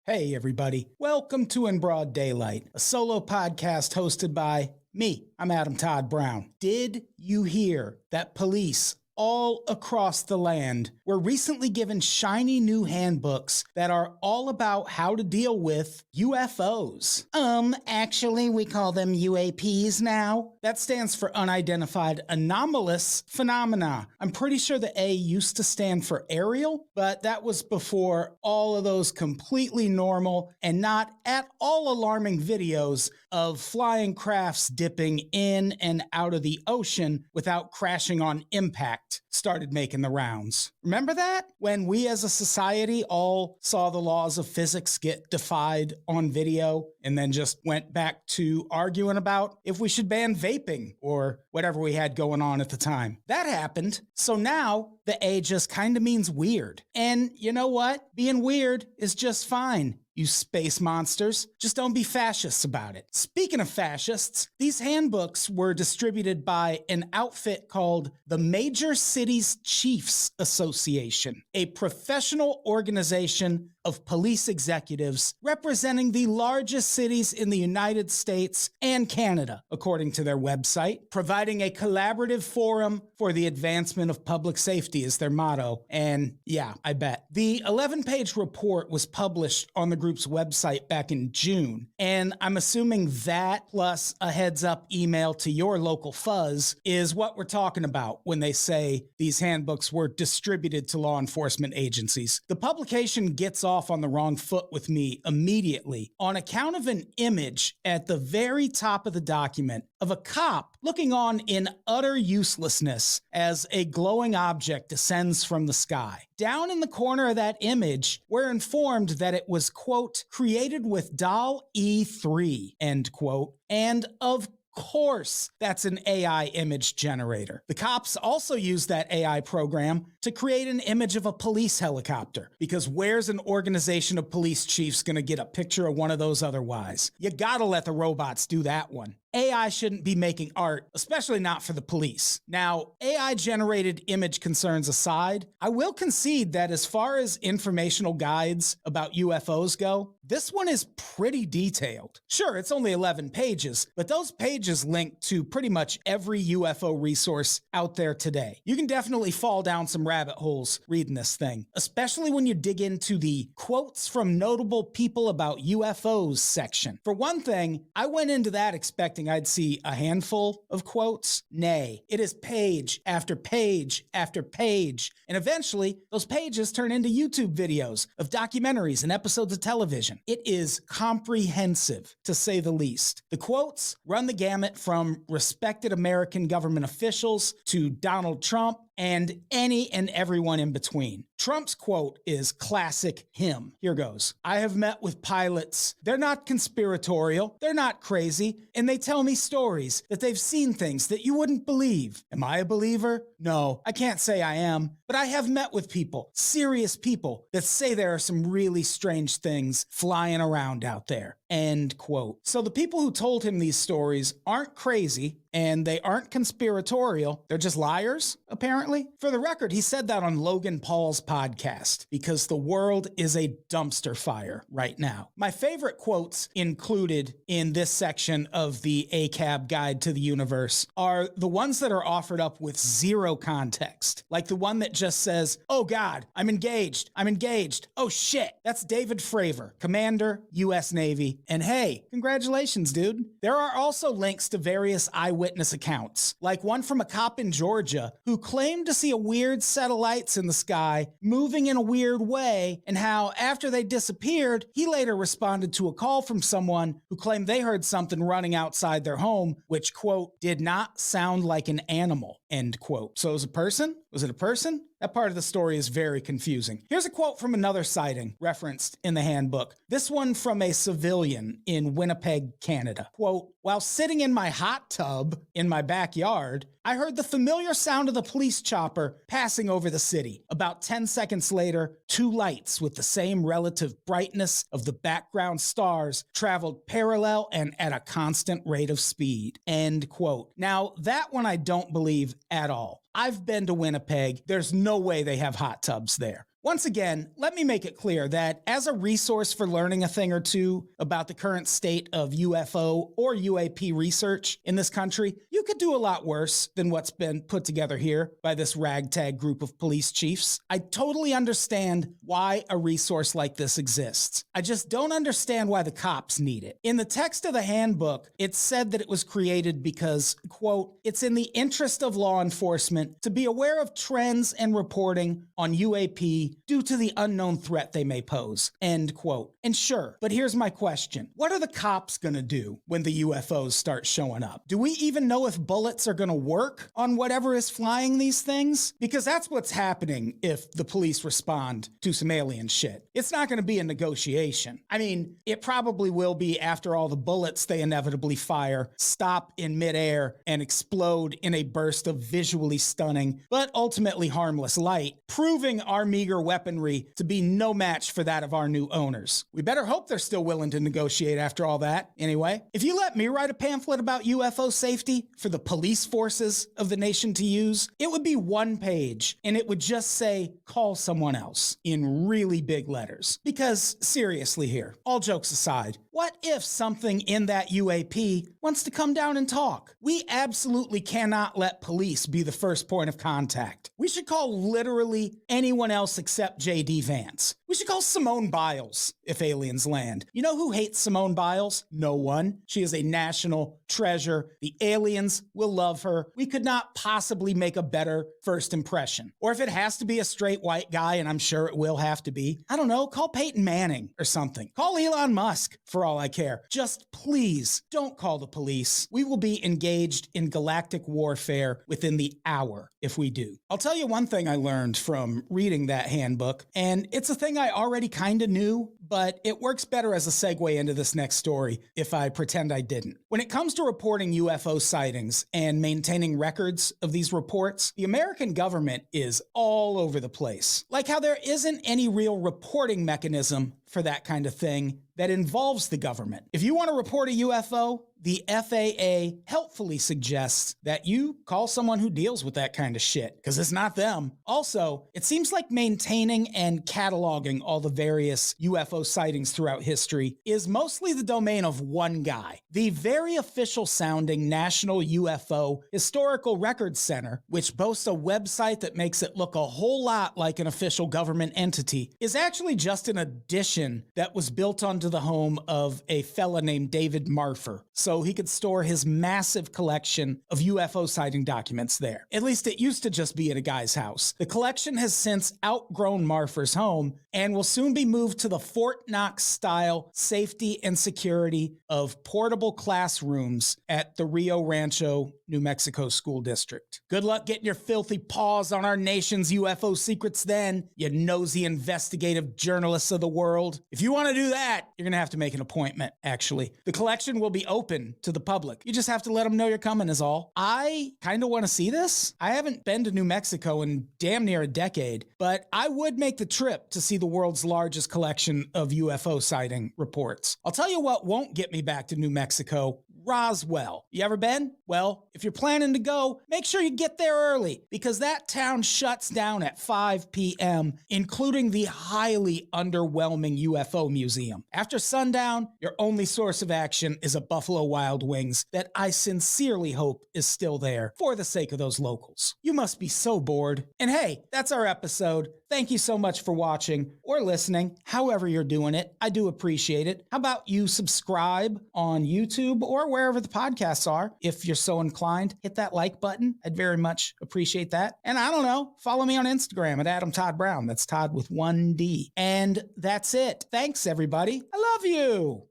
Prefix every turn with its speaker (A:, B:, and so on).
A: Hey everybody, welcome to In Broad Daylight, a solo podcast hosted by me. I'm Adam Todd Brown. Did you hear that police all across the land were recently given shiny new handbooks that are all about how to deal with UFOs? Actually, we call them UAPs now. That stands for Unidentified Anomalous Phenomena. I'm pretty sure the A used to stand for aerial, but that was before all of those completely normal and not at all alarming videos of flying crafts dipping in and out of the ocean without crashing on impact started making the rounds. Remember that? When we as a society all saw the laws of physics get defied on video and then just went back to arguing about if we should ban vaping or whatever we had going on at the time. That happened. So now the A just kind of means weird. And you know what? Being weird is just fine. You space monsters. Just don't be fascists about it. Speaking of fascists, these handbooks were distributed by an outfit called the Major Cities Chiefs Association, a professional organization of police executives representing the largest cities in the United States and Canada, according to their website, providing a collaborative forum for the advancement of public safety is their motto. And yeah, I bet. The 11-page report was published on the group's website back in June, and I'm assuming that plus a heads-up email to your local fuzz is what we're talking about when they say these handbooks were distributed to law enforcement agencies. The publication gets off on the wrong foot with me immediately on account of an image at the very top of the document of a cop looking on in utter uselessness as a glowing object descends from the sky. Down in the corner of that image, we're informed that it was, quote, created with DAL E3, end quote, and of course, that's an AI image generator. The cops also used that AI program to create an image of a police helicopter, because where's an organization of police chiefs gonna get a picture of one of those otherwise? You gotta let the robots do that one. AI shouldn't be making art, especially not for the police. Now, AI-generated image concerns aside, I will concede that as far as informational guides about UFOs go, this one is pretty detailed. Sure, it's only 11 pages, but those pages link to pretty much every UFO resource out there today. You can definitely fall down some rabbit holes reading this thing, especially when you dig into the quotes from notable people about UFOs section. For one thing, I went into that expecting I'd see a handful of quotes. Nay, it is page after page after page, and eventually those pages turn into YouTube videos of documentaries and episodes of television. It is comprehensive, to say the least. The quotes run the gamut from respected American government officials to Donald Trump and any and everyone in between. Trump's quote is classic him. Here goes. I have met with pilots. They're not conspiratorial. They're not crazy. And they tell me stories that they've seen things that you wouldn't believe. Am I a believer? No, I can't say I am. But I have met with people, serious people, that say there are some really strange things flying around out there. End quote. So the people who told him these stories aren't crazy, and they aren't conspiratorial. They're just liars, apparently. For the record, he said that on Logan Paul's podcast, because the world is a dumpster fire right now. My favorite quotes included in this section of the ACAB Guide to the Universe are the ones that are offered up with zero context. Like the one that just says, oh God, I'm engaged. Oh shit, that's David Fravor, Commander, U.S. Navy. And hey, congratulations, dude. There are also links to various eyewitness accounts, like one from a cop in Georgia who claimed to see a weird set of lights in the sky moving in a weird way, and how after they disappeared, he later responded to a call from someone who claimed they heard something running outside their home, which, quote, did not sound like an animal, end quote. So it was a person? Was it a person? That part of the story is very confusing. Here's a quote from another sighting referenced in the handbook. This one from a civilian in Winnipeg, Canada. Quote, while sitting in my hot tub in my backyard, I heard the familiar sound of the police chopper passing over the city. About 10 seconds later, two lights with the same relative brightness of the background stars traveled parallel and at a constant rate of speed. End quote. Now, that one I don't believe at all. I've been to Winnipeg. There's no way they have hot tubs there. Once again, let me make it clear that as a resource for learning a thing or two about the current state of UFO or UAP research in this country, you could do a lot worse than what's been put together here by this ragtag group of police chiefs. I totally understand why a resource like this exists. I just don't understand why the cops need it. In the text of the handbook, it said that it was created because, quote, it's in the interest of law enforcement to be aware of trends and reporting on UAP due to the unknown threat they may pose, end quote. And sure, but here's my question. What are the cops gonna do when the UFOs start showing up? Do we even know if bullets are gonna work on whatever is flying these things? Because that's what's happening if the police respond to some alien shit. It's not gonna be a negotiation. I mean, it probably will be after all the bullets they inevitably fire stop in midair and explode in a burst of visually stunning, but ultimately harmless light, proving our meager weaponry to be no match for that of our new owners. We better hope they're still willing to negotiate after all that. Anyway, if you let me write a pamphlet about UFO safety for the police forces of the nation to use, it would be one page and it would just say, call someone else in really big letters. Because seriously here, all jokes aside, what if something in that UAP wants to come down and talk? We absolutely cannot let police be the first point of contact. We should call literally anyone else except J.D. Vance. We should call Simone Biles if aliens land. You know who hates Simone Biles? No one. She is a national treasure. The aliens will love her. We could not possibly make a better first impression. Or if it has to be a straight white guy, and I'm sure it will have to be, I don't know, call Peyton Manning or something. Call Elon Musk for all I care. Just please don't call the police. We will be engaged in galactic warfare within the hour if we do. I'll tell you one thing I learned from reading that handbook, and it's a thing I already kind of knew, but it works better as a segue into this next story if I pretend I didn't. When it comes to reporting UFO sightings and maintaining records of these reports, the American government is all over the place. Like how there isn't any real reporting mechanism for that kind of thing that involves the government. If you want to report a UFO, the FAA helpfully suggests that you call someone who deals with that kind of shit, because it's not them. Also, it seems like maintaining and cataloging all the various UFO sightings throughout history is mostly the domain of one guy. The very official sounding National UFO Historical Records Center, which boasts a website that makes it look a whole lot like an official government entity, is actually just an addition that was built onto the home of a fella named David Marfer, so he could store his massive collection of UFO sighting documents there. At least it used to just be at a guy's house. The collection has since outgrown Marfer's home and will soon be moved to the Fort Knox-style safety and security of portable classrooms at the Rio Rancho, New Mexico School District. Good luck getting your filthy paws on our nation's UFO secrets then, you nosy investigative journalists of the world. If you want to do that, you're going to have to make an appointment, actually. The collection will be open to the public. You just have to let them know you're coming is all. I kind of want to see this. I haven't been to New Mexico in damn near a decade, but I would make the trip to see the world's largest collection of UFO sighting reports. I'll tell you what won't get me back to New Mexico: Roswell. You ever been? Well, if you're planning to go, make sure you get there early, because that town shuts down at 5 p.m., including the highly underwhelming UFO museum. After sundown, your only source of action is a Buffalo Wild Wings that I sincerely hope is still there for the sake of those locals. You must be so bored. And hey, that's our episode. Thank you so much for watching or listening, however you're doing it. I do appreciate it. How about you subscribe on YouTube or wherever the podcasts are? If you're so inclined, hit that like button. I'd very much appreciate that. And I don't know, follow me on Instagram at Adam Todd Brown. That's Todd with one D. And that's it. Thanks, everybody. I love you.